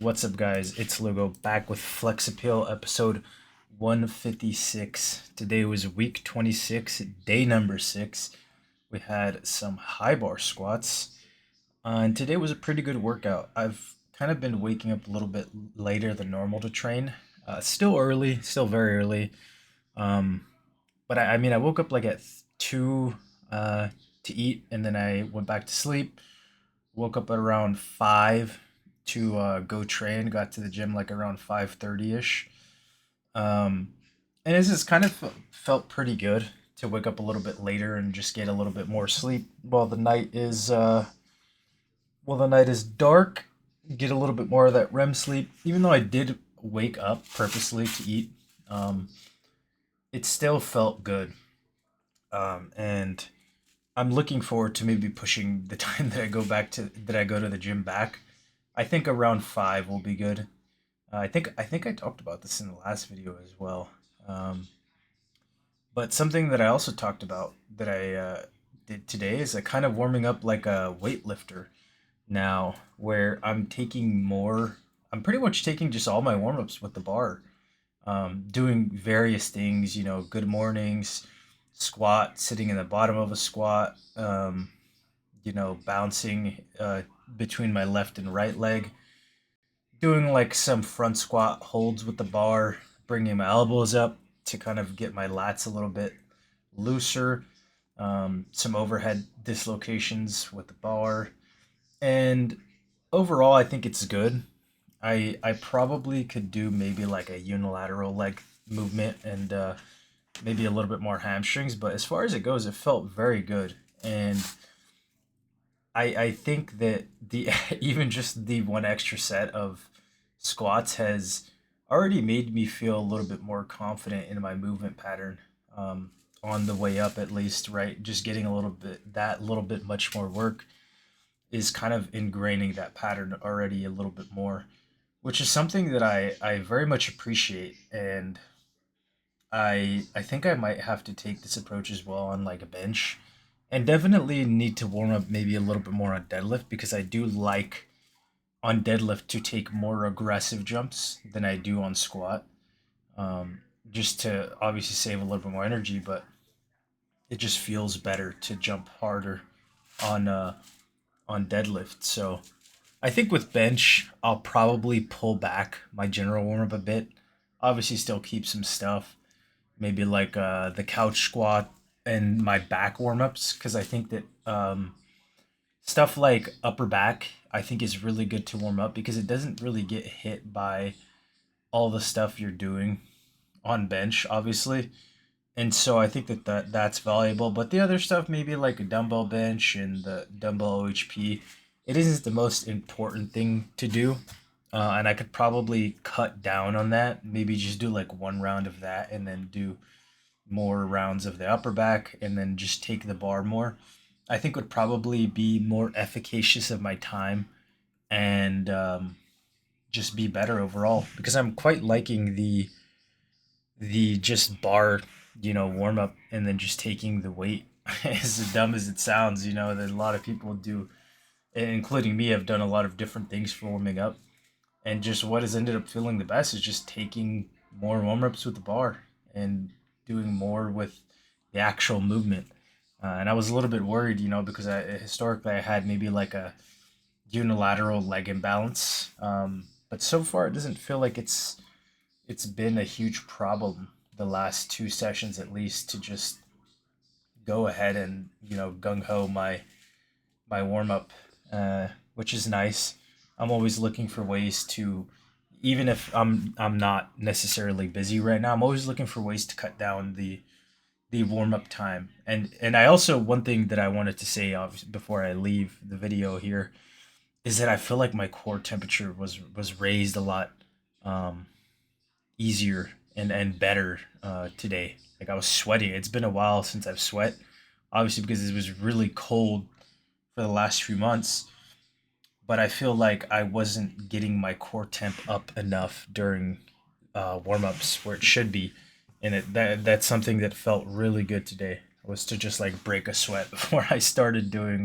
What's up, guys? It's Lugo back with Flex Appeal episode 156. Today was week 26, day number 6. We had some high bar squats, and today was a pretty good workout. I've kind of been waking up a little bit later than normal to train. Still early, still very early. Um, but I woke up like at 2 to eat, and then I went back to sleep. Woke up at around 5 to go train. Got to the gym like around 5:30 ish. Um, and it's just kind of felt pretty good to wake up a little bit later and just get a little bit more sleep while the night is dark. Get a little bit more of that REM sleep. Even though I did wake up purposely to eat, um, it still felt good. And I'm looking forward to maybe pushing the time that I go to the gym back. I think around 5 will be good. I think I talked about this in the last video as well. Um, but something that I also talked about that I did today is a kind of warming up like a weightlifter now, where I'm pretty much taking just all my warm ups with the bar, doing various things. Good mornings, squat, sitting in the bottom of a squat, bouncing between my left and right leg, doing like some front squat holds with the bar, bringing my elbows up to kind of get my lats a little bit looser, some overhead dislocations with the bar, and overall, I think it's good. I probably could do maybe like a unilateral leg movement and maybe a little bit more hamstrings, but as far as it goes, it felt very good. And I think that the even just the one extra set of squats has already made me feel a little bit more confident in my movement pattern, on the way up at least, right? Just getting that little bit much more work is kind of ingraining that pattern already a little bit more, which is something that I very much appreciate. And I think I might have to take this approach as well on like a bench, and definitely need to warm up maybe a little bit more on deadlift, because I do like on deadlift to take more aggressive jumps than I do on squat. Um, just to obviously save a little bit more energy, but it just feels better to jump harder on uh on deadlift. So I think with bench, I'll probably pull back my general warm up a bit. Obviously, still keep some stuff, maybe like the couch squat and my back warm ups, because I think that stuff like upper back I think is really good to warm up because it doesn't really get hit by all the stuff you're doing on bench, obviously. And so I think that's valuable. But the other stuff, maybe like a dumbbell bench and the dumbbell OHP, it isn't the most important thing to do. And I could probably cut down on that. Maybe just do like one round of that and then do more rounds of the upper back and then just take the bar more. I think would probably be more efficacious of my time, and just be better overall, because I'm quite liking the just bar, warm up and then just taking the weight. As dumb as it sounds, that a lot of people do, including me, have done a lot of different things for warming up. And just what has ended up feeling the best is just taking more warm ups with the bar and doing more with the actual movement. And I was a little bit worried, because historically I had maybe like a unilateral leg imbalance. But so far it doesn't feel like it's been a huge problem the last 2 sessions at least, to just go ahead and gung ho my warm up, which is nice. I'm always looking for ways to, even if I'm not necessarily busy right now, I'm always looking for ways to cut down the warm up time. And I also, one thing that I wanted to say before I leave the video here, is that I feel like my core temperature was raised a lot, um, easier and better today. Like I was sweating. It's been a while since I've sweat, obviously because it was really cold for the last few months. But I feel like I wasn't getting my core temp up enough during warm ups where it should be, and that's something that felt really good today. Was to just like break a sweat before I started doing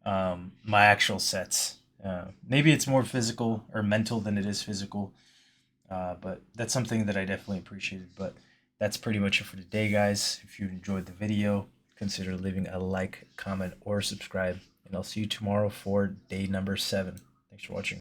my actual sets. Maybe it's more physical or mental than it is physical, but that's something that I definitely appreciated. But that's pretty much it for today, guys. If you enjoyed the video, consider leaving a like, comment, or subscribe. And I'll see you tomorrow for day number 7. Thanks for watching.